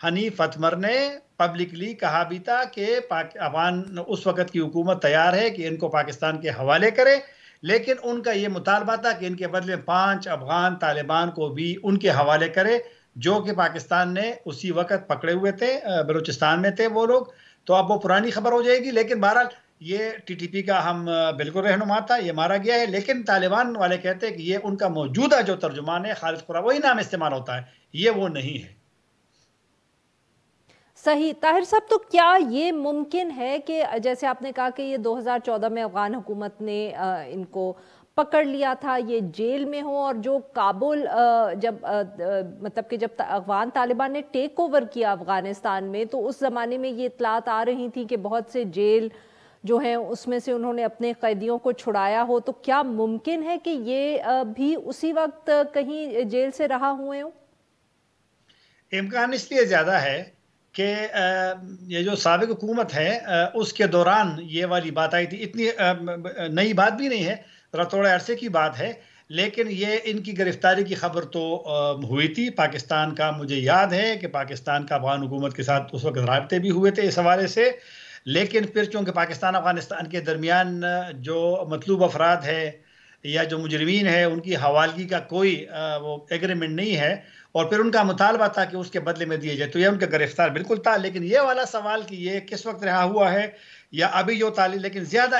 Hanif Ithamar نے publicly کہا بھی تھا کہ افغان اس وقت کی حکومت تیار ہے کہ ان کو پاکستان کے حوالے کرے، لیکن ان کا یہ مطالبہ تھا کہ ان کے بدلے 5 افغان طالبان کو بھی ان کے حوالے کرے، جو کہ پاکستان نے اسی وقت پکڑے ہوئے تھے، بلوچستان میں تھے وہ لوگ. تو اب وہ پرانی خبر ہو جائے گی، لیکن بہرحال یہ ٹی ٹی پی کا ہم بالکل رہنما تھا، یہ مارا گیا ہے. لیکن طالبان والے کہتے ہیں کہ یہ ان کا موجودہ جو ترجمان ہے خالد قرہ، وہی نام استعمال ہوتا ہے، یہ وہ نہیں ہے. صحیح. طاہر صاحب، تو کیا یہ ممکن ہے کہ جیسے آپ نے کہا کہ یہ 2014 میں افغان حکومت نے ان کو پکڑ لیا تھا، یہ جیل میں ہو، اور جو کابل جب مطلب کہ جب افغان طالبان نے ٹیک اوور کیا افغانستان میں، تو اس زمانے میں یہ اطلاعات آ رہی تھی کہ بہت سے جیل جو ہیں اس میں سے انہوں نے اپنے قیدیوں کو چھڑایا ہو. تو کیا ممکن ہے کہ یہ بھی اسی وقت کہیں جیل سے رہا ہوئے ہوں؟ امکان اس لیے زیادہ ہے کہ یہ جو سابق حکومت ہے اس کے دوران یہ والی بات آئی تھی. اتنی نئی بات بھی نہیں ہے، ذرا تھوڑے عرصے کی بات ہے، لیکن یہ ان کی گرفتاری کی خبر تو ہوئی تھی پاکستان کا. مجھے یاد ہے کہ پاکستان کا افغان حکومت کے ساتھ اس وقت رابطے بھی ہوئے تھے اس حوالے سے. لیکن پھر چونکہ پاکستان افغانستان کے درمیان جو مطلوب افراد ہے یا جو مجرمین ہے ان کی حوالگی کا کوئی وہ ایگریمنٹ نہیں ہے، اور پھر ان کا مطالبہ تھا کہ اس کے بدلے میں دیے جائے، تو یہ ان کا گرفتار بالکل تھا. لیکن یہ والا سوال کہ یہ کس وقت رہا ہوا ہے یا ابھی جو لیکن زیادہ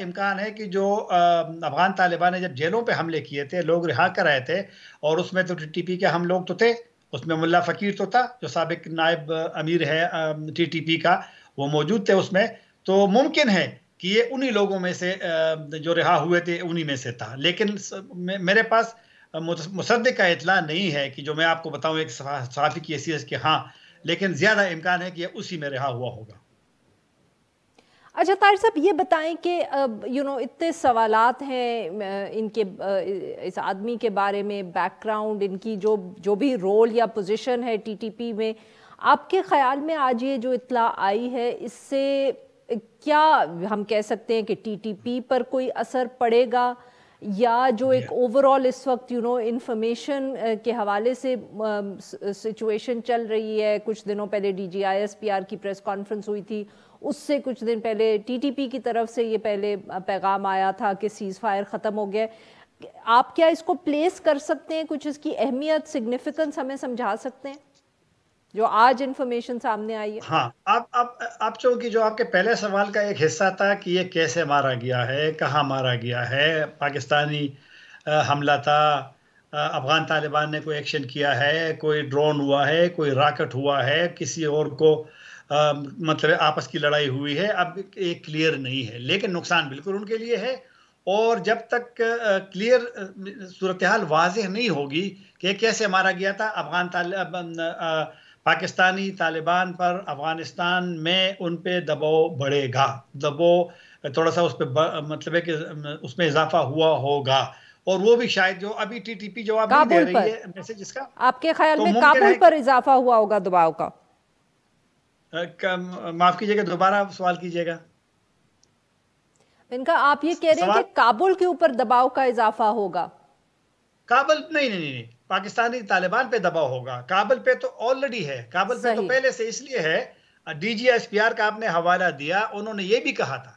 امکان ہے کہ جو افغان طالبان نے جب جیلوں پہ حملے کیے تھے، لوگ رہا کر رہے تھے، اور اس میں تو ٹی ٹی پی کے ہم لوگ تو تھے، اس میں ملا فقیر تو تھا جو سابق نائب امیر ہے ٹی ٹی پی کا، وہ موجود تھے اس میں. تو ممکن ہے کہ یہ انہی لوگوں میں سے جو رہا ہوئے تھے انہی میں سے تھا. لیکن میرے پاس مصدق کا اطلاع نہیں ہے کہ جو میں آپ کو بتاؤں ایک صحافی کی حیثیت کہ ہاں، لیکن زیادہ امکان ہے کہ یہ اسی میں رہا ہوا ہوگا. اچھا طاہر صاحب، یہ بتائیں کہ اتنے سوالات ہیں ان کے اس آدمی کے بارے میں، بیک گراؤنڈ ان کی جو بھی رول یا پوزیشن ہے ٹی ٹی پی میں، آپ کے خیال میں آج یہ جو اطلاع آئی ہے اس سے کیا ہم کہہ سکتے ہیں کہ ٹی ٹی پی پر کوئی اثر پڑے گا، یا جو ایک اوورآل اس وقت انفارمیشن کے حوالے سے سچویشن چل رہی ہے؟ کچھ دنوں پہلے D G I S P R کی پریس کانفرنس ہوئی تھی، اس سے کچھ دن پہلے ٹی ٹی پی کی طرف سے یہ پہلے پیغام آیا تھا کہ سیز فائر ختم ہو گیا. آپ کیا اس کو پلیس کر سکتے ہیں؟ کچھ اس کی اہمیت، سگنیفیکنس ہمیں سمجھا سکتے ہیں جو آج انفارمیشن سامنے آئی ہے؟ ہاں، آپ چونکہ جو آپ کے پہلے سوال کا ایک حصہ تھا کہ یہ کیسے مارا گیا ہے، کہاں مارا گیا ہے، پاکستانی حملہ تھا، افغان طالبان نے کوئی ایکشن کیا ہے، کوئی ڈرون ہوا ہے، کوئی راکٹ ہوا ہے، کسی اور کو مطلب آپس کی لڑائی ہوئی ہے، اب ایک کلیئر نہیں ہے. لیکن نقصان بالکل ان کے لیے ہے، اور جب تک کلیئر صورتحال واضح نہیں ہوگی کہ کیسے مارا گیا تھا، پاکستانی طالبان پر افغانستان میں ان پہ دباؤ بڑھے گا، دباؤ تھوڑا سا اس پہ مطلب ہے کہ اس میں اضافہ ہوا ہوگا، اور وہ بھی شاید جو ابھی ٹی ٹی پی جواب نہیں دے رہی ہے میسج اس کا. آپ کے خیال میں کابل پر اضافہ ہوا ہوگا دباؤ کا؟ معاف کیجئے گا، دوبارہ سوال کیجئے گا. ان کا آپ یہ کہہ رہے ہیں کہ کابل کے اوپر دباؤ کا اضافہ ہوگا؟ کابل نہیں، پاکستانی طالبان پہ دباؤ ہوگا. کابل پہ تو آلریڈی ہے، کابل پہ تو پہلے سے اس لیے ہے. D G S P R کا آپ نے حوالہ دیا، انہوں نے یہ بھی کہا تھا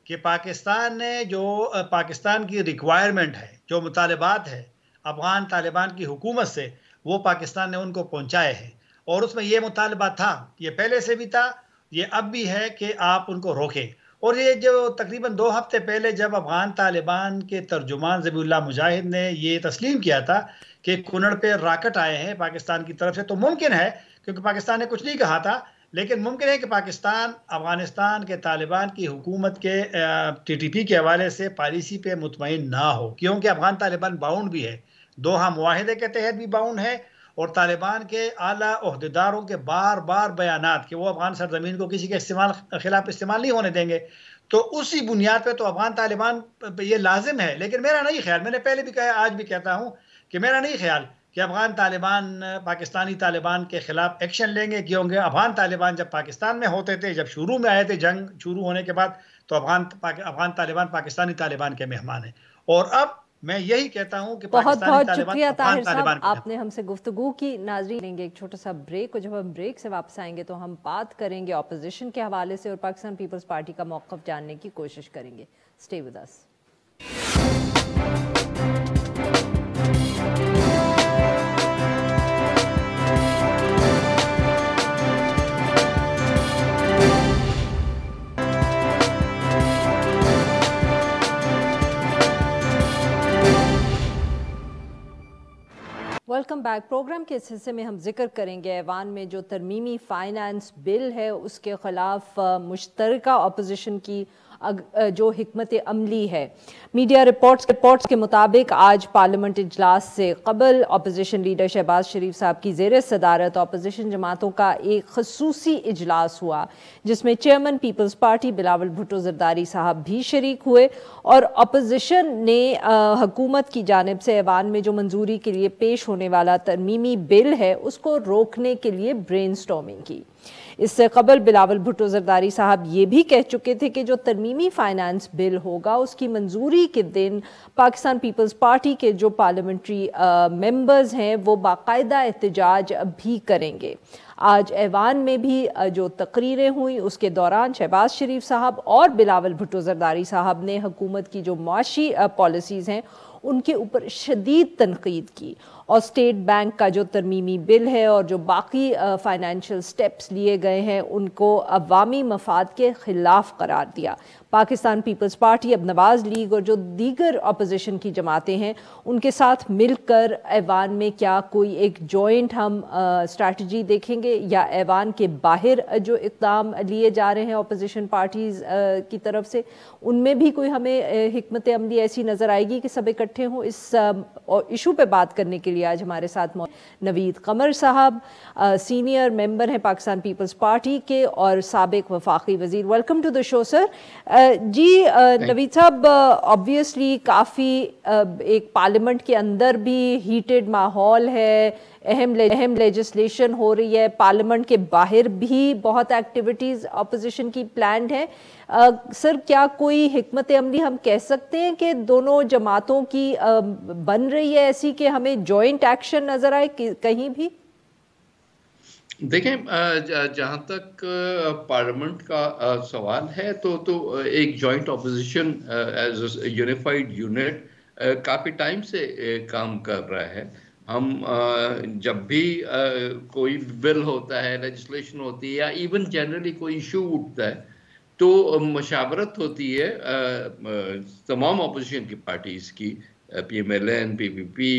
کہ پاکستان نے جو پاکستان کی ریکوائرمنٹ ہے، جو مطالبات ہے افغان طالبان کی حکومت سے، وہ پاکستان نے ان کو پہنچائے ہیں، اور اس میں یہ مطالبہ تھا، یہ پہلے سے بھی تھا، یہ اب بھی ہے کہ آپ ان کو روکیں. اور یہ جو تقریباً 2 ہفتے پہلے جب افغان طالبان کے ترجمان ذبیح اللہ مجاہد نے یہ تسلیم کیا تھا کہ کنڑ پہ راکٹ آئے ہیں پاکستان کی طرف سے، تو ممکن ہے، کیونکہ پاکستان نے کچھ نہیں کہا تھا، لیکن ممکن ہے کہ پاکستان افغانستان کے طالبان کی حکومت کے ٹی ٹی پی کے حوالے سے پالیسی پہ مطمئن نہ ہو، کیونکہ افغان طالبان باؤنڈ بھی ہے، دوحہ معاہدے کے تحت بھی باؤنڈ ہے، اور طالبان کے اعلیٰ عہدیداروں کے بار بار بیانات کہ وہ افغان سرزمین کو کسی کے خلاف استعمال نہیں ہونے دیں گے. تو اسی بنیاد پہ تو افغان طالبان پہ یہ لازم ہے. لیکن میرا نہیں خیال، میں نے پہلے بھی کہا، آج بھی کہتا ہوں کہ میرا نہیں خیال کہ افغان طالبان پاکستانی طالبان کے خلاف ایکشن لیں گے، کیونکہ افغان طالبان جب پاکستان میں ہوتے تھے، جب شروع میں آئے تھے جنگ شروع ہونے کے بعد، تو افغان طالبان پاکستانی طالبان کے مہمان ہیں، اور اب میں یہی کہتا ہوں کہ بہت پاکستانی بہت طالبان شکریہ افغان طاہر صاحب، طالبان کے آپ نے ہم سے گفتگو کی. ناظرین لیں گے ایک چھوٹا سا بریک، اور جب ہم بریک سے واپس آئیں گے تو ہم بات کریں گے اپوزیشن کے حوالے سے اور پاکستان پیپلز پارٹی کا موقف جاننے کی کوشش کریں گے. Stay with us. Welcome back. Programme کے اس حصے میں ہم ذکر کریں گے ایوان میں جو ترمیمی فائنانس بل ہے اس کے خلاف مشترکہ اپوزیشن کی جو حکمت عملی ہے. میڈیا رپورٹس کے مطابق آج پارلیمنٹ اجلاس سے قبل اپوزیشن لیڈر شہباز شریف صاحب کی زیر صدارت اپوزیشن جماعتوں کا ایک خصوصی اجلاس ہوا، جس میں چیئرمین پیپلز پارٹی بلاول بھٹو زرداری صاحب بھی شریک ہوئے، اور اپوزیشن نے حکومت کی جانب سے ایوان میں جو منظوری کے لیے پیش ہونے والا ترمیمی بل ہے اس کو روکنے کے لیے برین سٹارمنگ کی. اس سے قبل بلاول بھٹو زرداری صاحب یہ بھی کہہ چکے تھے کہ جو ترمیمی فائنانس بل ہوگا اس کی منظوری کے دن پاکستان پیپلز پارٹی کے جو پارلیمنٹری ممبرز ہیں وہ باقاعدہ احتجاج بھی کریں گے. آج ایوان میں بھی جو تقریریں ہوئیں اس کے دوران شہباز شریف صاحب اور بلاول بھٹو زرداری صاحب نے حکومت کی جو معاشی پالیسیز ہیں ان کے اوپر شدید تنقید کی، اور اسٹیٹ بینک کا جو ترمیمی بل ہے اور جو باقی فائنینشیل سٹیپس لیے گئے ہیں ان کو عوامی مفاد کے خلاف قرار دیا. پاکستان پیپلز پارٹی اب نواز لیگ اور جو دیگر اپوزیشن کی جماعتیں ہیں ان کے ساتھ مل کر ایوان میں کیا کوئی ایک جوائنٹ ہم اسٹریٹجی دیکھیں گے، یا ایوان کے باہر جو اقدام لیے جا رہے ہیں اپوزیشن پارٹیز کی طرف سے ان میں بھی کوئی ہمیں حکمت عملی ایسی نظر آئے گی کہ سب اکٹھے ہوں. اس ایشو پہ بات کرنے کے لیے آج ہمارے ساتھ نوید قمر صاحب سینئر ممبر ہیں پاکستان پیپلز پارٹی کے اور سابق وفاقی وزیر. ویلکم ٹو دا شو سر. جی نوید صاحب، آبویسلی کافی ایک پارلیمنٹ کے اندر بھی ہیٹڈ ماحول ہے، اہم لیجسلیشن ہو رہی ہے، پارلیمنٹ کے باہر بھی بہت ایکٹیویٹیز اپوزیشن کی پلانڈ ہیں. سر کیا کوئی حکمت عملی ہم کہہ سکتے ہیں کہ دونوں جماعتوں کی بن رہی ہے ایسی کہ ہمیں جوائنٹ ایکشن نظر آئے کہیں بھی؟ دیکھیں، جہاں تک پارلیمنٹ کا سوال ہے تو ایک joint opposition as a unified unit coffee time سے کام کر رہا ہے. ہم جب بھی کوئی بل ہوتا ہے، لیجسلیشن ہوتی ہے، یا ایون جنرلی کوئی ایشو اٹھتا ہے تو مشاورت ہوتی ہے تمام اپوزیشن کی پارٹیز کی، P M L N, P P P,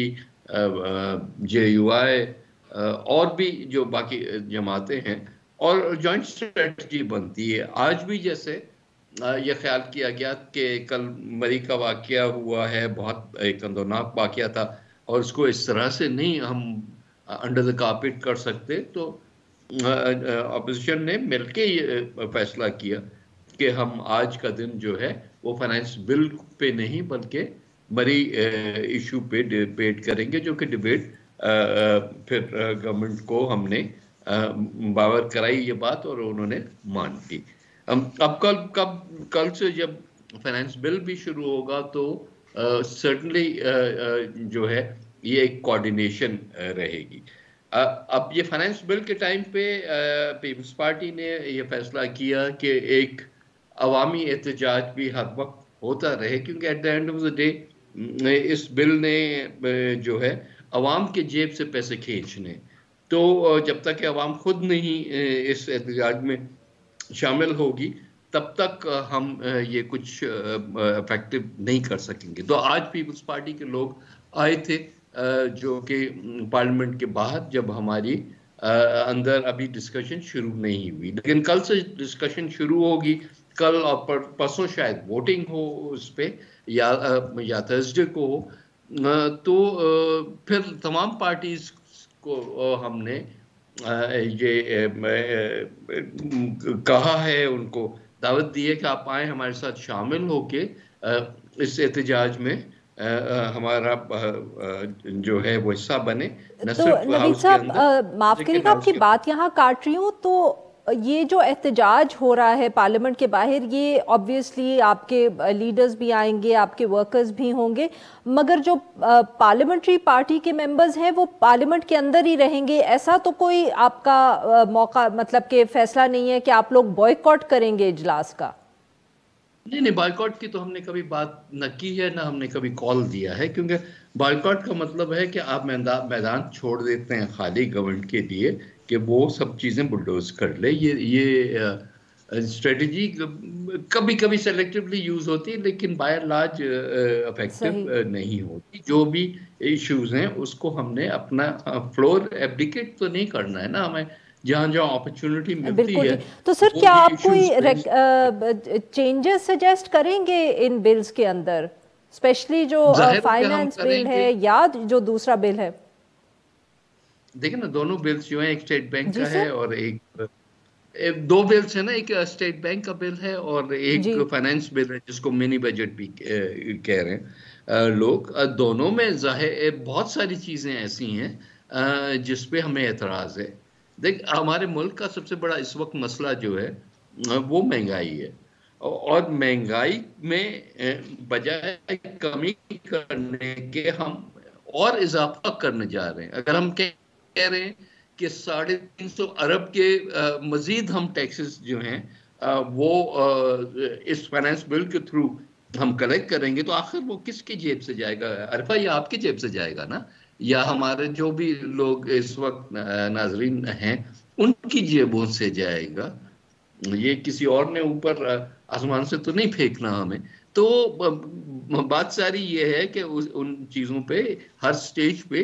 J U I اور بھی جو باقی جماعتیں ہیں، اور جوائنٹ اسٹریٹجی بنتی ہے. آج بھی جیسے یہ خیال کیا گیا کہ کل مری کا واقعہ ہوا ہے، بہت ایک اندوناک واقعہ تھا، اور اس کو اس طرح سے نہیں ہم انڈر دا کارپیٹ کر سکتے، تو اپوزیشن نے مل کے یہ فیصلہ کیا کہ ہم آج کا دن جو ہے وہ فائنانس بل پہ نہیں بلکہ مری ایشو پہ ڈیبیٹ کریں گے، جو کہ ڈیبیٹ پھر گورنمنٹ کو ہم نے باور کرائی یہ بات اور انہوں نے مان لی. اب کل سے جب فائنانس بل بھی شروع ہوگا تو سرٹنلی جو ہے یہ ایک کوارڈینیشن رہے گی. اب یہ فائنانس بل کے ٹائم پہ پیپلز پارٹی نے یہ فیصلہ کیا کہ ایک عوامی احتجاج بھی ہر وقت ہوتا رہے، کیونکہ at the end of the day اس بل نے جو ہے عوام کے جیب سے پیسے کھینچنے، تو جب تک کہ عوام خود نہیں اس احتجاج میں شامل ہوگی تب تک ہم یہ کچھ افیکٹو نہیں کر سکیں گے. تو آج پیپلز پارٹی کے لوگ آئے تھے جو کہ پارلیمنٹ کے باہر، جب ہماری اندر ابھی ڈسکشن شروع نہیں ہوئی، لیکن کل سے ڈسکشن شروع ہوگی. کل اور پرسوں شاید ووٹنگ ہو اس پہ، یا تھرسڈے کو ہو، تو پھر تمام پارٹیز کو ہم نے یہ کہا ہے، ان کو دعوت دی ہے کہ آپ آئیں ہمارے ساتھ شامل ہو کے اس احتجاج میں ہمارا جو ہے وہ حصہ بنے. تو نوید صاحب معاف کریں گا آپ کی بات یہاں کاٹ رہی ہوں، تو یہ جو احتجاج ہو رہا ہے پارلیمنٹ کے باہر، یہ آبویسلی آپ کے لیڈرز بھی آئیں گے، آپ کے ورکرز بھی ہوں گے، مگر جو پارلیمنٹری پارٹی کے ممبرز ہیں وہ پارلیمنٹ کے اندر ہی رہیں گے. ایسا تو کوئی آپ کا موقع مطلب کہ فیصلہ نہیں ہے کہ آپ لوگ بوائیکاٹ کریں گے اجلاس کا؟ نہیں، بائیکاٹ کی تو ہم نے کبھی بات نہ کی ہے، نہ ہم نے کبھی کال دیا ہے، کیونکہ بائیکاٹ کا مطلب ہے کہ آپ میدان چھوڑ دیتے ہیں خالی گورنمنٹ کے لیے کہ وہ سب چیزیں بلڈوز کر لے. یہ اسٹریٹجی کبھی کبھی سیلیکٹیولی یوز ہوتی ہے، لیکن بائی اینڈ لارج افیکٹو نہیں ہوتی. جو بھی ایشوز ہیں اس کو ہم نے اپنا فلور ایبڈیکیٹ تو نہیں کرنا ہے نا، ہمیں جہاں جہاں اپرچونٹی ملتی ہے. تو سر کیا آپ کوئی چینجز سجیسٹ کریں گے ان بلز کے اندر، اسپیشلی جو فائنانس بل ہے یا جو دوسرا بل ہے؟ دیکھیں نا، دونوں بلز جو ہیں، ایک اسٹیٹ بینک کا ہے اور ایک دو بلز ہیں نا، ایک اسٹیٹ بینک کا بل ہے اور ایک فائنانس بل ہے جس کو منی بجٹ بھی کہہ رہے ہیں لوگ. دونوں میں ظاہر بہت ساری چیزیں ایسی ہیں جس پہ ہمیں اعتراض ہے. دیکھ، ہمارے ملک کا سب سے بڑا اس وقت مسئلہ جو ہے وہ مہنگائی ہے، اور مہنگائی میں بجائے کمی کرنے کے ہم اور اضافہ کرنے جا رہے ہیں. اگر ہم کہہ رہے ہیں کہ 350 ارب کے مزید ہم ٹیکسز جو ہیں وہ اس فائنانس بل کے تھرو ہم کلیکٹ کریں گے، تو آخر وہ کس کی جیب سے جائے گا؟ عرفہ یہ آپ کی جیب سے جائے گا نا، یا ہمارے جو بھی لوگ اس وقت ناظرین ہیں ان کی جیبوں سے جائے گا. یہ کسی اور نے اوپر آسمان سے تو نہیں پھینکنا ہمیں. تو بات ساری یہ ہے کہ ان چیزوں پہ ہر سٹیج پہ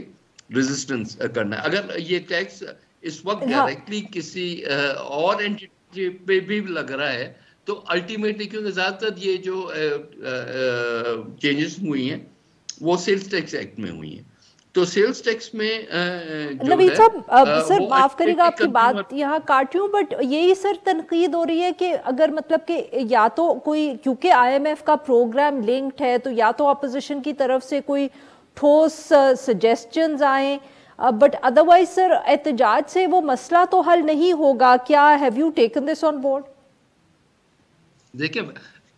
ریزسٹنس کرنا ہے. اگر یہ ٹیکس اس وقت ڈائریکٹلی کسی اور اینٹی پہ بھی لگ رہا ہے تو الٹیمیٹلی، کیونکہ زیادہ تر یہ جو چینجز ہوئی ہیں وہ سیلز ٹیکس ایکٹ میں ہوئی ہیں. تو سیلز ٹیکس میں نوید صاحب سر معاف کرے گا آپ کی بات یہاں کاٹیوں، بٹ یہی سر تنقید ہو رہی ہے کہ اگر مطلب کہ یا تو کوئی، کیونکہ آئی ایم ایف کا پروگرام لنکڈ ہے، تو یا تو اپوزیشن کی طرف سے کوئی ٹھوس سجیسچنز آئیں، بٹ ادروائز سر احتجاج سے وہ مسئلہ تو حل نہیں ہوگا. کیا have you taken this on board? دیکھیں،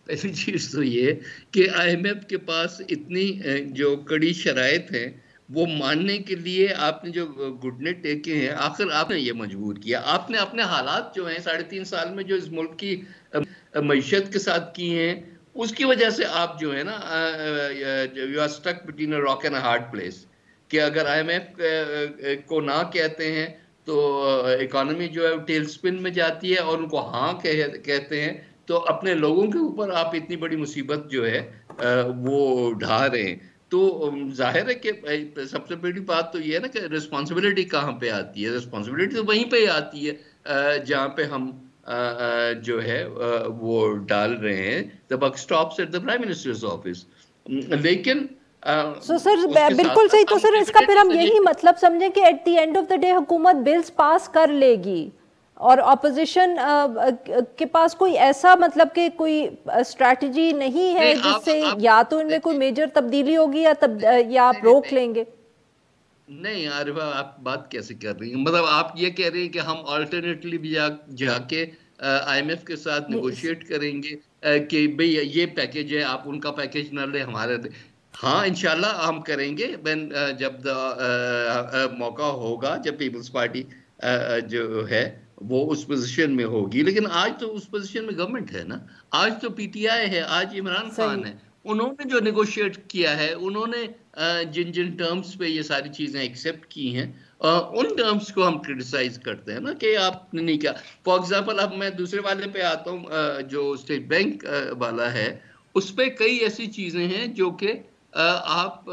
پہلی چیز تو یہ کہ آئی ایم ایف کے پاس اتنی جو کڑی شرائط ہیں وہ ماننے کے لیے آپ نے جو گھٹنے ٹیکے ہیں، آخر آپ نے یہ مجبور کیا. آپ نے اپنے حالات جو ہیں 3.5 سال میں جو اس ملک کی معیشت کے ساتھ کی ہیں، اس کی وجہ سے آپ جو ہے نا you are stuck between a rock and a hard place, کہ اگر آئی ایم ایف کو نہ کہتے ہیں تو اکانومی جو ہے ٹیل سپن میں جاتی ہے، اور ان کو ہاں کہتے ہیں تو اپنے لوگوں کے اوپر آپ اتنی بڑی مصیبت جو ہے وہ ڈھا رہے ہیں. تو ظاہر ہے کہ سب سے بڑی بات تو یہ ہے نا کہ رسپانسبلٹی کہاں پہ آتی ہے. رسپانسبلٹی تو وہیں پہ آتی ہے جہاں پہ ہم جو ہے وہ ڈال رہے ہیں the buck stops at the Prime Minister's office. لیکن سر بالکل صحیح. تو سر اس کا پھر ہم یہی مطلب سمجھیں کہ at the end of the day حکومت بلز پاس کر لے گی، اور اپوزیشن کے پاس کوئی ایسا مطلب کہ کوئی اسٹریٹجی نہیں ہے جس سے یا تو ان میں کوئی میجر تبدیلی ہوگی یا آپ روک لیں گے؟ نہیں عارفہ، آپ بات کیسے کر رہی ہیں؟ مطلب آپ یہ کہہ رہی ہیں کہ ہم آلٹرنیٹلی بھی جا کے آئی ایم ایف کے ساتھ نیگوشیٹ کریں گے کہ بھئی یہ پیکیج ہے، آپ ان کا پیکیج نہ لیں، ہمارے دیں. ہاں انشاءاللہ ہم کریں گے جب موقع ہوگا، جب پیپلز پارٹی جو ہے وہ اس پوزیشن میں ہوگی. لیکن آج تو اس پوزیشن میں گورنمنٹ ہے نا، آج تو پی ٹی آئی ہے، آج عمران خان ہے. انہوں نے جو نیگوشیٹ کیا ہے، انہوں نے جن ٹرمز پہ یہ ساری چیزیں ایکسیپٹ کی ہیں، ان ٹرمز کو ہم کرٹیسائز کرتے ہیں نا کہ آپ نے نہیں کیا. فار ایگزامپل اب میں دوسرے والے پہ آتا ہوں، جو اسٹیٹ بینک والا ہے، اس پہ کئی ایسی چیزیں ہیں جو کہ آپ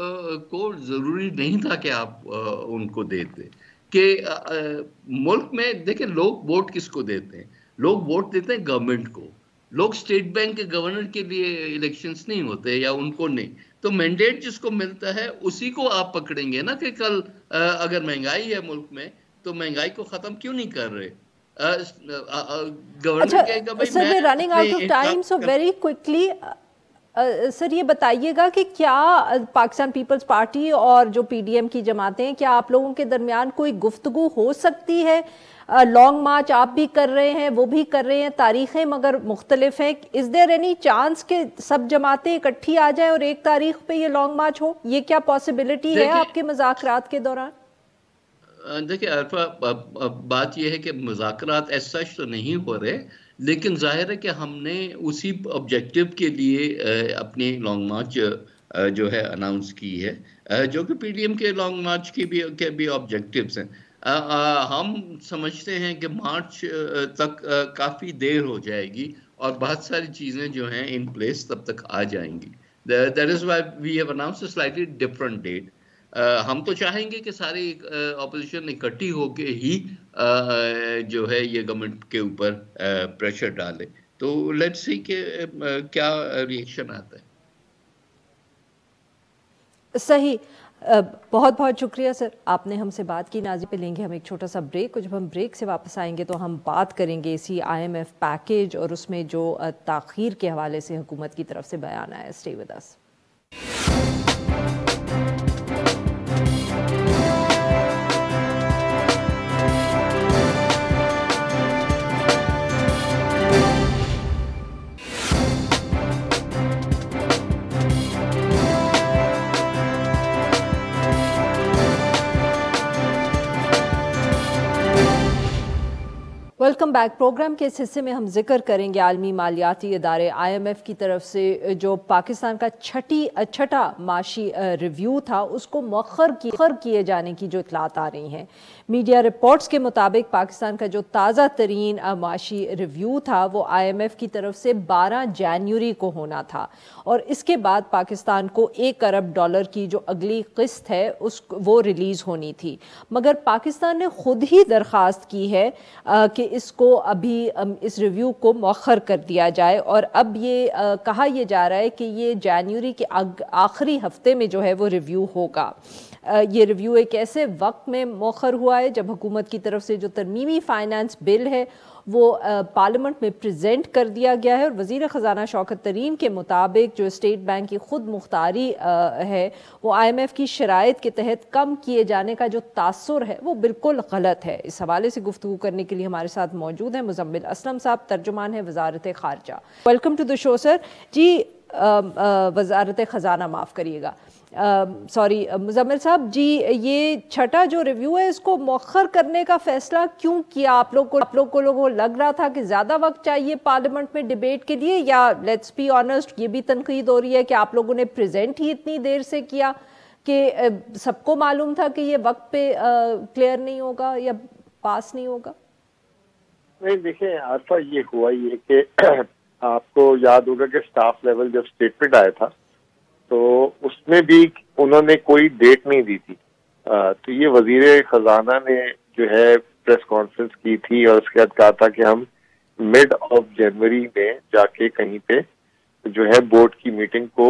کو ضروری نہیں تھا کہ آپ ان کو دیتے. کہ ملک میں دیکھیں لوگ ووٹ کس کو دیتے ہیں؟ لوگ ووٹ دیتے ہیں گورنمنٹ کو. لوگ اسٹیٹ بینک کے گورنر کے لیے الیکشنز نہیں ہوتے، یا ان کو نہیں. تو مینڈیٹ جس کو ملتا ہے اسی کو آپ پکڑیں گے نا، کہ کل اگر مہنگائی ہے ملک میں تو مہنگائی کو ختم کیوں نہیں کر رہے؟ اچھا سر، we're running out of time, so very quickly سر یہ بتائیے گا کہ کیا پاکستان پیپلز پارٹی اور جو پی ڈی ایم کی جماعتیں ہیں، کیا آپ لوگوں کے درمیان کوئی گفتگو ہو سکتی ہے؟ لانگ مارچ آپ بھی کر رہے ہیں، وہ بھی کر رہے ہیں، تاریخیں مگر مختلف ہیں. از دیر اینی چانس کہ سب جماعتیں اکٹھی آ جائیں اور ایک تاریخ پہ یہ لانگ مارچ ہو؟ یہ کیا پاسبلٹی ہے آپ کے مذاکرات کے دوران؟ دیکھیں عرفہ، بات یہ ہے کہ مذاکرات ایس سچ تو نہیں ہو رہے، لیکن ظاہر ہے کہ ہم نے اسی آبجیکٹو کے لیے اپنی لانگ مارچ جو ہے اناؤنس کی ہے، جو کہ پی ڈی ایم کے لانگ مارچ کے بھی آبجیکٹیوز ہیں. ہم سمجھتے ہیں کہ مارچ تک کافی دیر ہو جائے گی اور بہت ساری چیزیں جو ہیں ان پلیس تب تک آ جائیں گی. That is why we have announced a slightly different date. ہم تو چاہیں گے کہ ساری اپوزیشن اکٹھی ہو کے ہی جو ہے یہ گورنمنٹ کے اوپر پریشر ڈالے. تو لیٹس سی کہ کیا ریئیکشن آتا ہے. صحیح، بہت بہت شکریہ سر، آپ نے ہم سے بات کی. ناظرین پہ لیں گے ہم ایک چھوٹا سا بریک، جب ہم بریک سے واپس آئیں گے تو ہم بات کریں گے اسی IMF پیکیج اور اس میں جو تاخیر کے حوالے سے حکومت کی طرف سے بیان آیا. Stay with us. Welcome back. Programme کے اس حصے میں ہم ذکر کریں گے عالمی مالیاتی ادارے IMF کی طرف سے جو پاکستان کا چھٹا معاشی ریویو تھا اس کو مؤخر کیے جانے کی جو اطلاعات آ رہی ہیں. میڈیا رپورٹس کے مطابق پاکستان کا جو تازہ ترین معاشی ریویو تھا وہ IMF کی طرف سے 12 جنوری کو ہونا تھا اور اس کے بعد پاکستان کو $1 ارب کی جو اگلی قسط ہے وہ ریلیز ہونی تھی. مگر پاکستان نے خود ہی درخواست کی ہے کہ اس کو ابھی اس ریویو کو مؤخر کر دیا جائے اور اب یہ کہا یہ جا رہا ہے کہ یہ جنوری کے آخری ہفتے میں جو ہے وہ ریویو ہوگا. یہ ریویو ایک ایسے وقت میں مؤخر ہوا ہے جب حکومت کی طرف سے جو ترمیمی فائنانس بل ہے وہ پارلیمنٹ میں پریزنٹ کر دیا گیا ہے اور وزیر خزانہ شوکت طرین کے مطابق جو اسٹیٹ بینک کی خود مختاری ہے وہ IMF کی شرائط کے تحت کم کیے جانے کا جو تاثر ہے وہ بالکل غلط ہے. اس حوالے سے گفتگو کرنے کے لیے ہمارے ساتھ موجود ہیں مزمل اسلم صاحب، ترجمان ہیں وزارت خارجہ. ویلکم ٹو دی شو سر. جی وزارت خزانہ معاف کریے گا، سوری مزمل صاحب جی، یہ چھٹا جو ریویو ہے اس کو مؤخر کرنے کا فیصلہ کیوں کیا؟ آپ لوگ کو لگ رہا تھا کہ زیادہ وقت چاہیے پارلیمنٹ میں ڈیبیٹ کے لیے، یا لیٹس بی آنسٹ یہ بھی تنقید ہو رہی ہے کہ آپ لوگوں نے پریزنٹ ہی اتنی دیر سے کیا کہ سب کو معلوم تھا کہ یہ وقت پہ کلیئر نہیں ہوگا یا پاس نہیں ہوگا؟ نہیں دیکھیں عارفہ، یہ ہوا یہ کہ آپ کو یاد ہوگا کہ سٹاف لیول جب اسٹیٹمنٹ آیا تھا تو اس میں بھی انہوں نے کوئی ڈیٹ نہیں دی تھی. تو یہ وزیر خزانہ نے جو ہے پریس کانفرنس کی تھی اور اس کے بعد کہا تھا کہ ہم مڈ آف جنوری میں جا کے کہیں پہ جو ہے بورڈ کی میٹنگ کو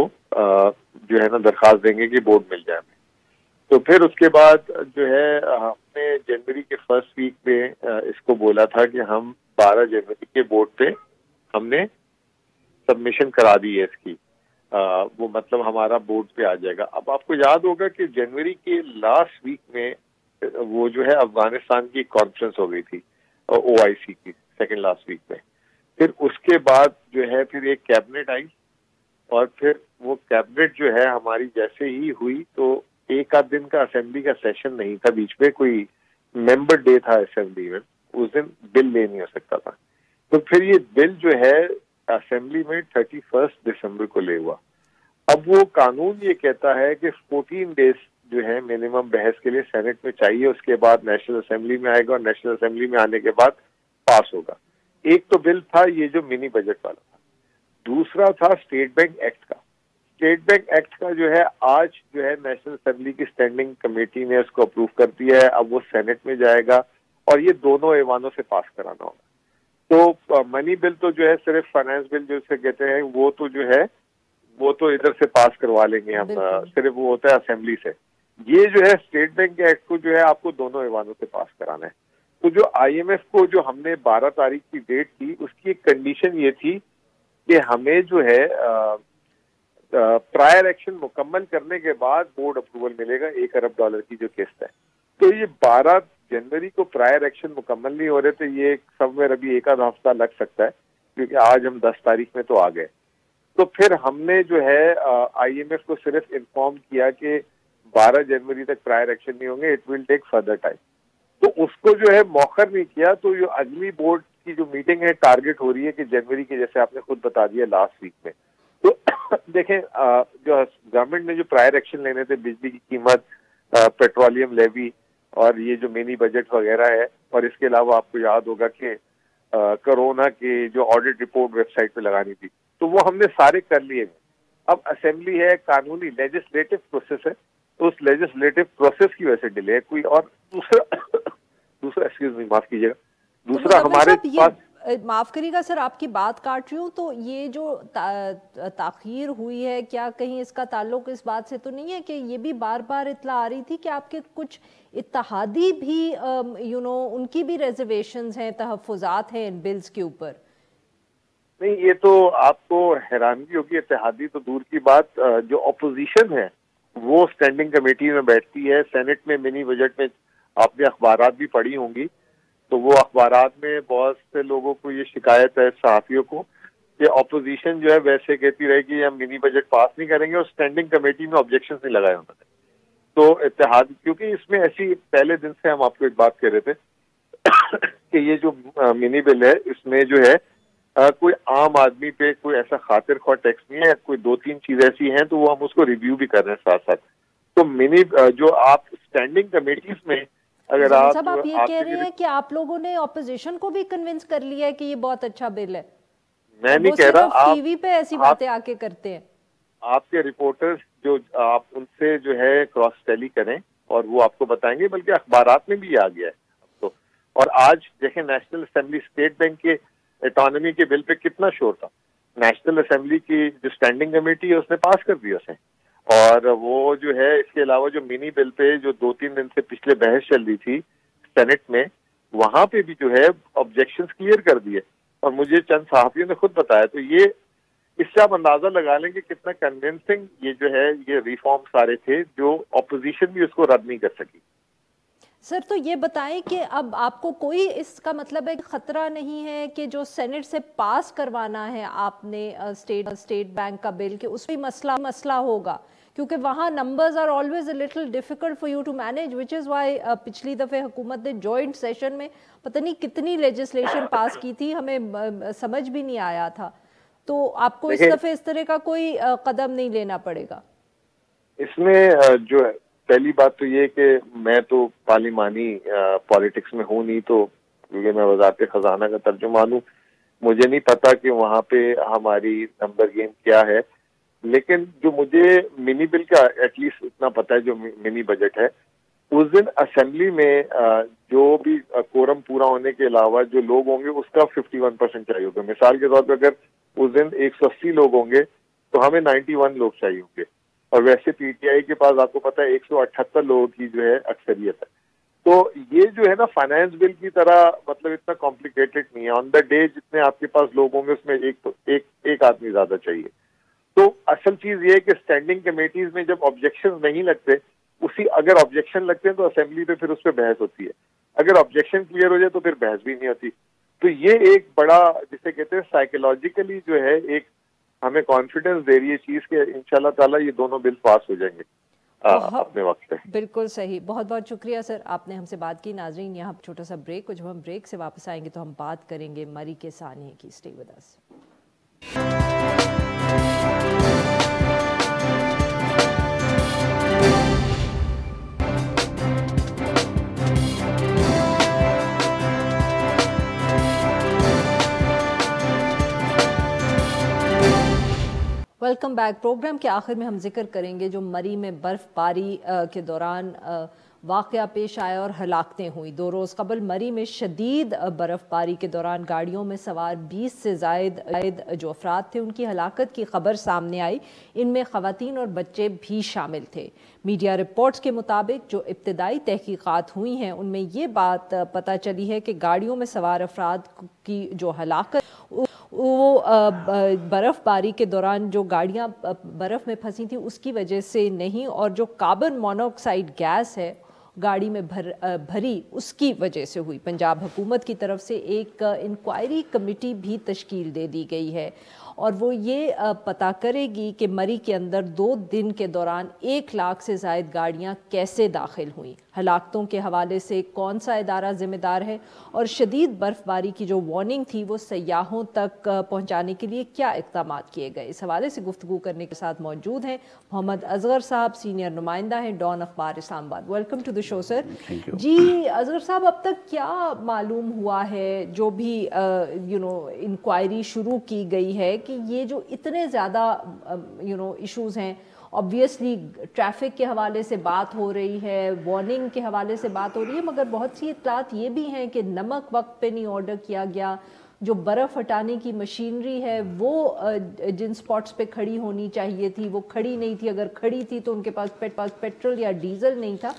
جو ہے نا درخواست دیں گے کہ بورڈ مل جائے. تو پھر اس کے بعد جو ہے ہم نے جنوری کے فرسٹ ویک میں اس کو بولا تھا کہ ہم 12 جنوری کے بورڈ پہ ہم نے سبمیشن کرا دی ہے اس کی، وہ مطلب ہمارا بورڈ پہ آ جائے گا. اب آپ کو یاد ہوگا کہ جنوری کے لاسٹ ویک میں وہ جو ہے افغانستان کی کانفرنس ہو گئی تھی OIC کی سیکنڈ لاسٹ ویک میں. پھر اس کے بعد جو ہے پھر ایک کیبنٹ آئی اور پھر وہ کیبنٹ جو ہے ہماری جیسے ہی ہوئی تو ایک آدھ دن کا اسمبلی کا سیشن نہیں تھا، بیچ میں کوئی ممبر ڈے تھا اسمبلی میں، اس دن بل لے نہیں ہو سکتا تھا. تو پھر یہ بل جو ہے اسمبلی میں 31 دسمبر کو لے ہوا. اب وہ قانون یہ کہتا ہے کہ 14 ڈیز جو ہے منیمم بحث کے لیے سینٹ میں چاہیے، اس کے بعد نیشنل اسمبلی میں آئے گا اور نیشنل اسمبلی میں آنے کے بعد پاس ہوگا. ایک تو بل تھا یہ جو منی بجٹ والا تھا، دوسرا تھا اسٹیٹ بینک ایکٹ کا. اسٹیٹ بینک ایکٹ کا جو ہے آج جو ہے نیشنل اسمبلی کی اسٹینڈنگ کمیٹی نے اس کو اپروو کر دیا ہے. اب وہ سینٹ میں جائے گا اور یہ دونوں ایوانوں سے پاس کرانا ہوگا. تو منی بل تو جو ہے صرف فائنانس بل جو اسے کہتے ہیں وہ تو جو ہے وہ تو ادھر سے پاس کروا لیں گے ہم، صرف وہ ہوتا ہے اسمبلی سے. یہ جو ہے اسٹیٹ بینک کے ایکٹ کو جو ہے آپ کو دونوں ایوانوں سے پاس کرانا ہے. تو جو IMF کو جو ہم نے 12 تاریخ کی ڈیٹ تھی اس کی ایک کنڈیشن یہ تھی کہ ہمیں جو ہے پرائر ایکشن مکمل کرنے کے بعد بورڈ اپروول ملے گا $1 ارب کی جو قسط ہے. تو یہ 12 جنوری کو پرائر ایکشن مکمل نہیں ہو رہے تھے, یہ سمویر ابھی ایک آدھا ہفتہ لگ سکتا ہے, کیونکہ آج ہم 10 تاریخ میں تو آ گئے. تو پھر ہم نے جو ہے آئی ایم ایف کو صرف انفارم کیا کہ 12 جنوری تک پرائر ایکشن نہیں ہوں گے, it will take further time. تو اس کو جو ہے مؤخر نہیں کیا, تو یہ اگلی بورڈ کی جو میٹنگ ہے ٹارگٹ ہو رہی ہے کہ جنوری کے, جیسے آپ نے خود بتا دیا لاسٹ ویک میں. تو دیکھیں جو گورنمنٹ نے جو پرائر ایکشن لینے تھے, بجلی کی قیمت, پیٹرولیم لیوی اور یہ جو منی بجٹ وغیرہ ہے, اور اس کے علاوہ آپ کو یاد ہوگا کہ کرونا کی جو آڈٹ رپورٹ ویب سائٹ پہ لگانی تھی, تو وہ ہم نے سارے کر لیے. اب اسمبلی ہے, قانونی لیجسلیٹو پروسیس ہے, تو اس لیجسلیٹو پروسیس کی وجہ سے ڈیلے ہے. کوئی اور دوسرا ایکسکیوز می, معاف کیجیے گا, دوسرا ہمارے پاس, معاف کریے گا سر آپ کی بات کاٹ رہی ہوں, تو یہ جو تاخیر ہوئی ہے, کیا کہیں اس کا تعلق اس بات سے تو نہیں ہے کہ یہ بھی بار بار اطلاع آ رہی تھی کہ آپ کے کچھ اتحادی بھی ان کی بھی ریزرویشنز ہیں, تحفظات ہیں ان بلز کے اوپر؟ نہیں, یہ تو آپ کو حیرانگی ہوگی, اتحادی تو دور کی بات, جو اپوزیشن ہے وہ اسٹینڈنگ کمیٹی میں بیٹھتی ہے. سینٹ میں منی بجٹ میں آپ نے اخبارات بھی پڑھی ہوں گی, تو وہ اخبارات میں بہت سے لوگوں کو یہ شکایت ہے, صحافیوں کو, کہ اپوزیشن جو ہے ویسے کہتی رہے کہ ہم منی بجٹ پاس نہیں کریں گے, اور اسٹینڈنگ کمیٹی میں آبجیکشن نہیں لگائے انہوں نے. تو اتحاد, کیونکہ اس میں ایسی پہلے دن سے ہم آپ کو ایک بات کہہ رہے تھے کہ یہ جو منی بل ہے, اس میں جو ہے کوئی عام آدمی پہ کوئی ایسا خاطر خواہ ٹیکس نہیں ہے, کوئی 2-3 چیز ایسی ہیں تو وہ ہم اس کو ریویو بھی کر رہے ہیں ساتھ ساتھ. تو منی جو آپ اسٹینڈنگ کمیٹیز میں اگر آپ یہ کہہ رہے ہیں کہ آپ لوگوں نے اپوزیشن کو بھی کنونس کر لیا ہے کہ یہ بہت اچھا بل ہے, میں نہیں کہہ رہا, ٹی وی پہ ایسی باتیں آ کے کرتے ہیں. آپ کے رپورٹرز جو آپ ان سے جو ہے کراس ٹیلی کریں اور وہ آپ کو بتائیں گے, بلکہ اخبارات میں بھی یہ آ گیا ہے تو. اور آج دیکھیں نیشنل اسمبلی اسٹیٹ بینک کے اٹانومی کے بل پہ کتنا شور تھا. نیشنل اسمبلی کی جو اسٹینڈنگ کمیٹی ہے اس نے پاس کر دیا اسے, اور وہ جو ہے اس کے علاوہ جو منی بل پہ جو 2-3 دن سے پچھلے بحث چل رہی تھی سینٹ میں, وہاں پہ بھی جو ہے آبجیکشنز کلیئر کر دیے, اور مجھے چند صحافیوں نے خود بتایا. تو یہ اس سے آپ اندازہ لگا لیں کہ کتنا کنونسنگ یہ جو ہے یہ ریفارم سارے تھے, جو اپوزیشن بھی اس کو رد نہیں کر سکی. سر تو یہ بتائیں کہ اب آپ کو کوئی اس کا مطلب ہے خطرہ نہیں ہے کہ جو سینٹ سے پاس کروانا ہے آپ نے اسٹیٹ بینک کا بل, کہ اس میں مسئلہ ہوگا, کیونکہ وہاں numbers are always a little difficult for you to manage, which is why پچھلی دفعہ حکومت نے جوائنٹ سیشن میں پتہ نہیں کتنی لیجسلیشن پاس کی تھی, ہمیں سمجھ بھی نہیں آیا تھا. تو آپ کو اس دفعہ اس طرح کا کوئی قدم نہیں لینا پڑے گا اس میں. جو پہلی بات تو یہ کہ میں تو پارلیمانی پالیٹکس میں ہوں نہیں, تو کیونکہ میں وزارت خزانہ کا ترجمان ہوں, مجھے نہیں پتا کہ وہاں پہ ہماری نمبر گیم کیا ہے. لیکن جو مجھے منی بل کا ایٹ لیسٹ اتنا پتا ہے, جو منی بجٹ ہے, اس دن اسمبلی میں جو بھی کورم پورا ہونے کے علاوہ جو لوگ ہوں گے اس کا 51% چاہیے ہوگا. مثال کے طور پہ اگر اس دن 180 لوگ ہوں گے تو ہمیں 91 لوگ چاہیے ہوں گے, اور ویسے پی ٹی آئی کے پاس آپ کو پتا ہے 178 لوگوں کی جو ہے اکثریت ہے. تو یہ جو ہے نا فائنانس بل کی طرح مطلب اتنا کمپلیکیٹڈ نہیں ہے. آن دا ڈے جتنے آپ کے پاس لوگ ہوں گے اس میں ایک آدمی زیادہ چاہیے. تو اصل چیز یہ ہے کہ اسٹینڈنگ کمیٹیز میں جب آبجیکشن نہیں لگتے, اگر آبجیکشن لگتے ہیں تو اسمبلی پہ پھر اس پہ بحث ہوتی ہے, اگر آبجیکشن کلیئر ہو جائے تو پھر بحث بھی نہیں ہوتی. تو یہ ایک بڑا جسے کہتے ہیں سائیکولوجیکلی جو ہے ایک ہمیں کانفیڈنس دے رہی ہے چیز کہ انشاءاللہ تعالی یہ دونوں بل پاس ہو جائیں گے اپنے وقت پہ. بالکل صحیح, بہت بہت شکریہ سر, آپ نے ہم سے بات کی. ناظرین یہاں چھوٹا سا بریک, اور جب ہم بریک سے واپس آئیں گے تو ہم بات کریں گے مری کے سانحے کی. Stay with us. Welcome back. Programme کے آخر میں ہم ذکر کریں گے جو مری میں برف باری کے دوران واقعہ پیش آیا اور ہلاکتیں ہوئی. 2 روز قبل مری میں شدید برف باری کے دوران گاڑیوں میں سوار 20 سے زائد جو افراد تھے ان کی ہلاکت کی خبر سامنے آئی. ان میں خواتین اور بچے بھی شامل تھے. میڈیا رپورٹس کے مطابق جو ابتدائی تحقیقات ہوئی ہیں ان میں یہ بات پتہ چلی ہے کہ گاڑیوں میں سوار افراد کی جو ہلاکت وہ برف باری کے دوران جو گاڑیاں برف میں پھنسی تھیں اس کی وجہ سے نہیں، اور جو کاربن مونوکسائڈ گیس ہے گاڑی میں بھری اس کی وجہ سے ہوئی۔ پنجاب حکومت کی طرف سے ایک انکوائری کمیٹی بھی تشکیل دے دی گئی ہے، اور وہ یہ پتہ کرے گی کہ مری کے اندر 2 دن کے دوران 1 لاکھ سے زائد گاڑیاں کیسے داخل ہوئیں، ہلاکتوں کے حوالے سے کون سا ادارہ ذمہ دار ہے، اور شدید برف باری کی جو وارننگ تھی وہ سیاحوں تک پہنچانے کے لیے کیا اقدامات کیے گئے۔ اس حوالے سے گفتگو کرنے کے ساتھ موجود ہیں محمد اصغر صاحب، سینئر نمائندہ ہیں ڈان اخبار اسلام آباد۔ ویلکم ٹو دی شو سر۔ جی اصغر صاحب، اب تک کیا معلوم ہوا ہے، جو بھی انکوائری شروع کی گئی ہے، کہ یہ جو اتنے زیادہ ایشوز ہیں، obviously ٹریفک کے حوالے سے بات ہو رہی ہے، وارننگ کے حوالے سے بات ہو رہی ہے، مگر بہت سی اطلاعات یہ بھی ہیں کہ نمک وقت پہ نہیں آرڈر کیا گیا، جو برف ہٹانے کی مشینری ہے وہ جن سپاٹس پہ کھڑی ہونی چاہیے تھی وہ کھڑی نہیں تھی، اگر کھڑی تھی تو ان کے پاس پیٹرول یا ڈیزل نہیں تھا۔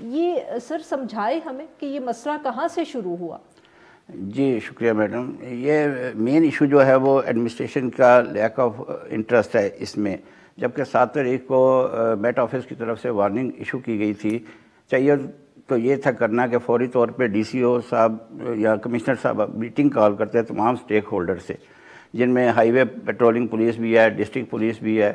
یہ سر سمجھائے ہمیں کہ یہ مسئلہ کہاں سے شروع ہوا؟ جی شکریہ میڈم۔ یہ مین ایشو جو ہے وہ ایڈمنسٹریشن کا لیک آف انٹرسٹ ہے اس میں، جبکہ 7 تاریخ کو میٹ آفس کی طرف سے وارننگ ایشو کی گئی تھی۔ چاہیے تو یہ تھا کرنا کہ فوری طور پہ ڈی سی او صاحب یا کمشنر صاحب میٹنگ کال کرتے ہیں تمام سٹیک ہولڈر سے، جن میں ہائی وے پیٹرولنگ پولیس بھی ہے، ڈسٹرکٹ پولیس بھی ہے،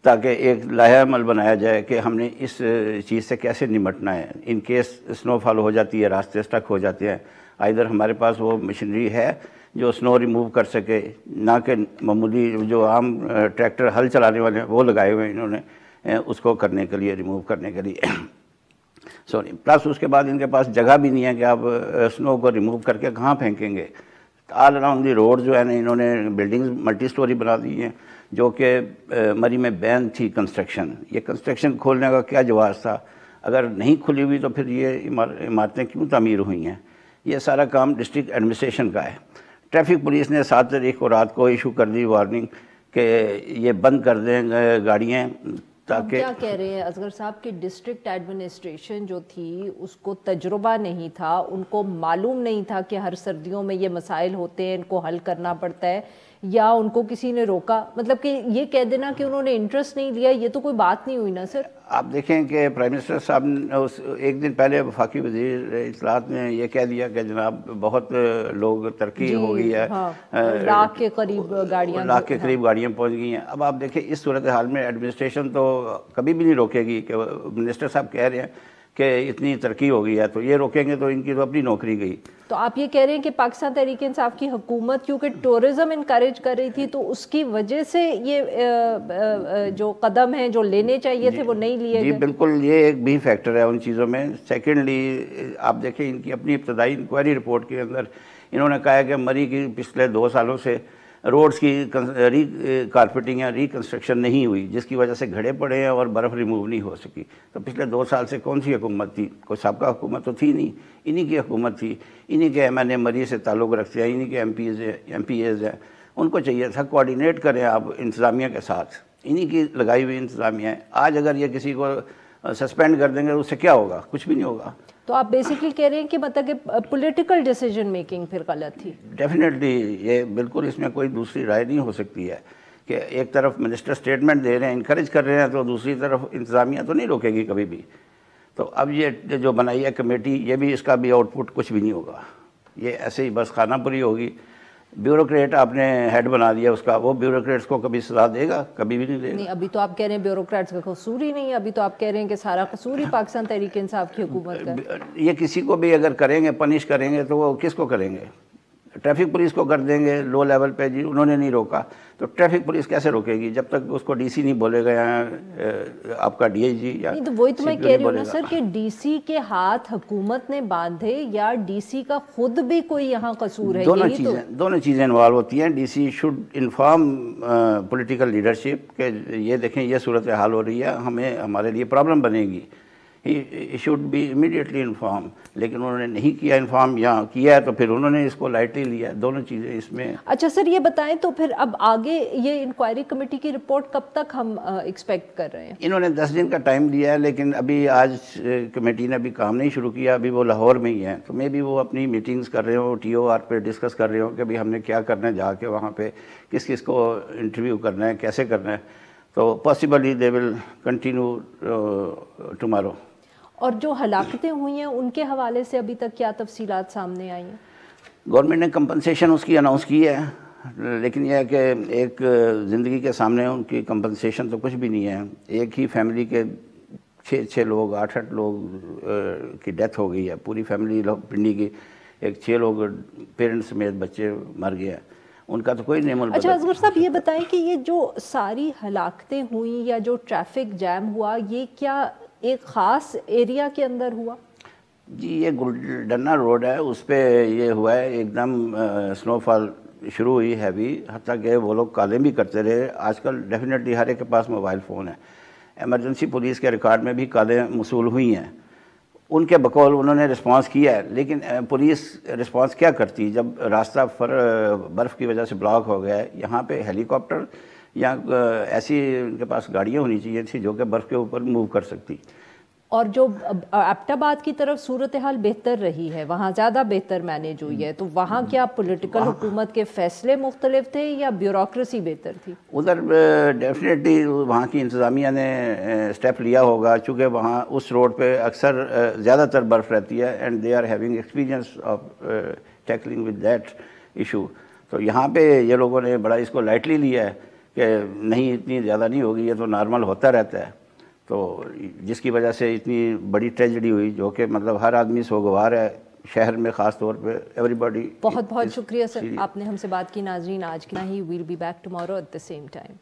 تاکہ ایک لائحہ عمل بنایا جائے کہ ہم نے اس چیز سے کیسے نمٹنا ہے۔ ان کیس سنو فال ہو جاتی ہے، راستے سٹک ہو جاتے ہیں، ادھر ہمارے پاس وہ مشینری ہے جو سنو ریموو کر سکے، نہ کہ معمولی جو عام ٹریکٹر ہل چلانے والے ہیں وہ لگائے ہوئے انہوں نے اس کو کرنے کے لیے، ریموو کرنے کے لیے سوری۔ پلس اس کے بعد ان کے پاس جگہ بھی نہیں ہے کہ آپ سنو کو ریموو کر کے کہاں پھینکیں گے۔ آل اراؤنڈ دی روڈ جو ہے نا انہوں نے بلڈنگز ملٹی سٹوری بنا دی ہیں، جو کہ مری میں بین تھی کنسٹرکشن۔ یہ کنسٹرکشن کھولنے کا کیا جواز تھا؟ اگر نہیں کھلی ہوئی تو پھر یہ عمارتیں کیوں تعمیر ہوئی ہیں؟ یہ سارا کام ڈسٹرکٹ ایڈمنسٹریشن کا ہے۔ ٹریفک پولیس نے 7 تاریخ کو رات کو ایشو کر دی وارننگ کہ یہ بند کر دیں گاڑیاں، تاکہ کیا کہہ رہے ہیں اصغر صاحب کہ ڈسٹرکٹ ایڈمنسٹریشن جو تھی اس کو تجربہ نہیں تھا، ان کو معلوم نہیں تھا کہ ہر سردیوں میں یہ مسائل ہوتے ہیں، ان کو حل کرنا پڑتا ہے، یا ان کو کسی نے روکا؟ مطلب کہ یہ کہہ دینا کہ انہوں نے انٹرسٹ نہیں لیا، یہ تو کوئی بات نہیں ہوئی نا سر۔ آپ دیکھیں کہ پرائم منسٹر صاحب نے ایک دن پہلے وفاقی وزیر اطلاعات نے یہ کہہ دیا کہ جناب بہت لوگ ترقی ہو گئی ہے، لاکھ کے قریب گاڑیاں پہنچ گئی ہیں۔ اب آپ دیکھیں اس صورتحال میں ایڈمنسٹریشن تو کبھی بھی نہیں روکے گی کہ منسٹر صاحب کہہ رہے ہیں کہ اتنی ترقی ہو گئی ہے، تو یہ روکیں گے تو ان کی تو اپنی نوکری گئی۔ تو آپ یہ کہہ رہے ہیں کہ پاکستان تحریک انصاف کی حکومت کیونکہ ٹورزم انکریج کر رہی تھی تو اس کی وجہ سے یہ جو قدم ہیں جو لینے چاہیے تھے وہ نہیں لیے گئے؟ جی بالکل، یہ ایک بھی فیکٹر ہے ان چیزوں میں۔ سیکنڈلی آپ دیکھیں ان کی اپنی ابتدائی انکوائری رپورٹ کے اندر انہوں نے کہا ہے کہ مری کی پچھلے 2 سالوں سے روڈز کی ری کارپیٹنگ یا ری کنسٹرکشن نہیں ہوئی، جس کی وجہ سے گھڑے پڑے ہیں اور برف ریموو نہیں ہو سکی۔ تو پچھلے 2 سال سے کون سی حکومت تھی؟ کوئی سابقہ حکومت تو تھی نہیں، انہی کی حکومت تھی، انہی کے MNA مری سے تعلق رکھتے ہیں، انہی کے MPAs ہیں۔ ان کو چاہیے تھا کوآرڈینیٹ کریں آپ انتظامیہ کے ساتھ، انہی کی لگائی ہوئی انتظامیہ ہے۔ آج اگر یہ کسی کو سسپینڈ کر دیں گے تو اس سے کیا ہوگا؟ کچھ بھی نہیں ہوگا۔ تو آپ بیسیکلی کہہ رہے ہیں کہ مطلب کہ پولیٹیکل ڈیسیجن میکنگ پھر غلط تھی؟ ڈیفینیٹلی، یہ بالکل اس میں کوئی دوسری رائے نہیں ہو سکتی ہے کہ ایک طرف منسٹر سٹیٹمنٹ دے رہے ہیں، انکریج کر رہے ہیں، تو دوسری طرف انتظامیہ تو نہیں روکے گی کبھی بھی۔ تو اب یہ جو بنائی ہے کمیٹی، یہ بھی اس کا بھی آؤٹ پٹ کچھ بھی نہیں ہوگا، یہ ایسے ہی بس خانہ پوری ہوگی۔ بیوروکریٹ آپ نے ہیڈ بنا دیا اس کا، وہ بیوروکریٹس کو کبھی سزا دے گا؟ کبھی بھی نہیں دے گا۔ نہیں، ابھی تو آپ کہہ رہے ہیں بیوروکریٹس کا قصور ہی نہیں ہے، ابھی تو آپ کہہ رہے ہیں کہ سارا قصور ہی پاکستان تحریک انصاف کی حکومت کا ہے۔ یہ کسی کو بھی اگر کریں گے، پنش کریں گے، تو وہ کس کو کریں گے؟ ٹریفک پولیس کو کر دیں گے لو لیول پہ، جی انہوں نے نہیں روکا تو ٹریفک پولیس کیسے روکے گی جب تک اس کو ڈی سی نہیں بولے گا یا آپ کا ڈی آئی جی یا نہیں؟ تو وہی تو میں کہہ رہی ہوں نا سر کہ ڈی سی کے ہاتھ حکومت نے باندھے یا ڈی سی کا خود بھی کوئی یہاں قصور ہے؟ دونوں چیزیں انوالو ہوتی ہیں۔ D C should inform political leadership کہ یہ دیکھیں یہ صورتحال ہو رہی ہے، ہمیں ہمارے لیے پرابلم بنے گی، he should be immediately inform, لیکن انہوں نے نہیں کیا انفارم، یا کیا ہے تو پھر انہوں نے اس کو لائٹلی لیا. دونوں چیزیں اس میں. اچھا سر یہ بتائیں تو پھر اب آگے یہ انکوائری کمیٹی کی رپورٹ کب تک ہم ایکسپیکٹ کر رہے ہیں؟ انہوں نے 10 دن کا ٹائم دیا ہے، لیکن ابھی آج کمیٹی نے ابھی کام نہیں شروع کیا، ابھی وہ لاہور میں ہی ہیں، تو میں بھی وہ اپنی میٹنگز کر رہے ہوں، TOR پہ ڈسکس کر رہے ہوں کہ ابھی ہم نے کیا کرنا ہے، جا کے وہاں پہ کس کس کو انٹرویو کرنا ہے، کیسے کرنا ہے. تو possibly they will continue tomorrow. اور جو ہلاکتیں ہوئی ہیں ان کے حوالے سے ابھی تک کیا تفصیلات سامنے آئی ہیں؟ گورنمنٹ نے کمپنسیشن اس کی اناؤنس کی ہے، لیکن یہ ہے کہ ایک زندگی کے سامنے ان کی کمپنسیشن تو کچھ بھی نہیں ہے. ایک ہی فیملی کے 6 لوگ 8 لوگ کی ڈیتھ ہو گئی ہے، پوری فیملی پنڈی کی، ایک 6 لوگ پیرنٹس سمیت بچے مر گئے ہیں، ان کا تو کوئی نعم البدل. اچھا اصغر صاحب یہ بتائیں کہ یہ جو ساری ہلاکتیں ہوئیں یا جو ٹریفک جیم ہوا، یہ کیا ایک خاص ایریا کے اندر ہوا؟ جی یہ گلڈنا روڈ ہے، اس پہ یہ ہوا ہے، ایک دم سنو فال شروع ہوئی ہیوی، حتیٰ کہ وہ لوگ کالیں بھی کرتے رہے. آج کل ڈیفینیٹلی ہر ایک کے پاس موبائل فون ہے، ایمرجنسی پولیس کے ریکارڈ میں بھی کالیں موصول ہوئی ہیں. ان کے بقول انہوں نے رسپانس کیا ہے، لیکن پولیس رسپانس کیا کرتی جب راستہ برف کی وجہ سے بلاک ہو گیا ہے؟ یہاں پہ ہیلی کاپٹر یا ایسی ان کے پاس گاڑیاں ہونی چاہیے تھی جو کہ برف کے اوپر موو کر سکتی. اور جو ایبٹ آباد کی طرف صورتحال بہتر رہی ہے، وہاں زیادہ بہتر مینیج ہوئی ہے، تو وہاں کیا پولیٹیکل حکومت کے فیصلے مختلف تھے یا بیوروکریسی بہتر تھی؟ ادھر ڈیفینیٹلی وہاں کی انتظامیہ نے اسٹیپ لیا ہوگا، چونکہ وہاں اس روڈ پہ اکثر زیادہ تر برف رہتی ہے، and they are having experience of tackling with that issue. تو یہاں پہ یہ لوگوں نے بڑا اس کو لائٹلی لیا ہے کہ نہیں اتنی زیادہ نہیں ہوگی، یہ تو نارمل ہوتا رہتا ہے. تو جس کی وجہ سے اتنی بڑی ٹریجڈی ہوئی، جو کہ مطلب ہر آدمی سوگوار ہے شہر میں، خاص طور پہ ایوری باڈی. بہت بہت شکریہ سر، آپ نے ہم سے بات کی. ناظرین آج کی ہی، we'll be back tomorrow at the same time.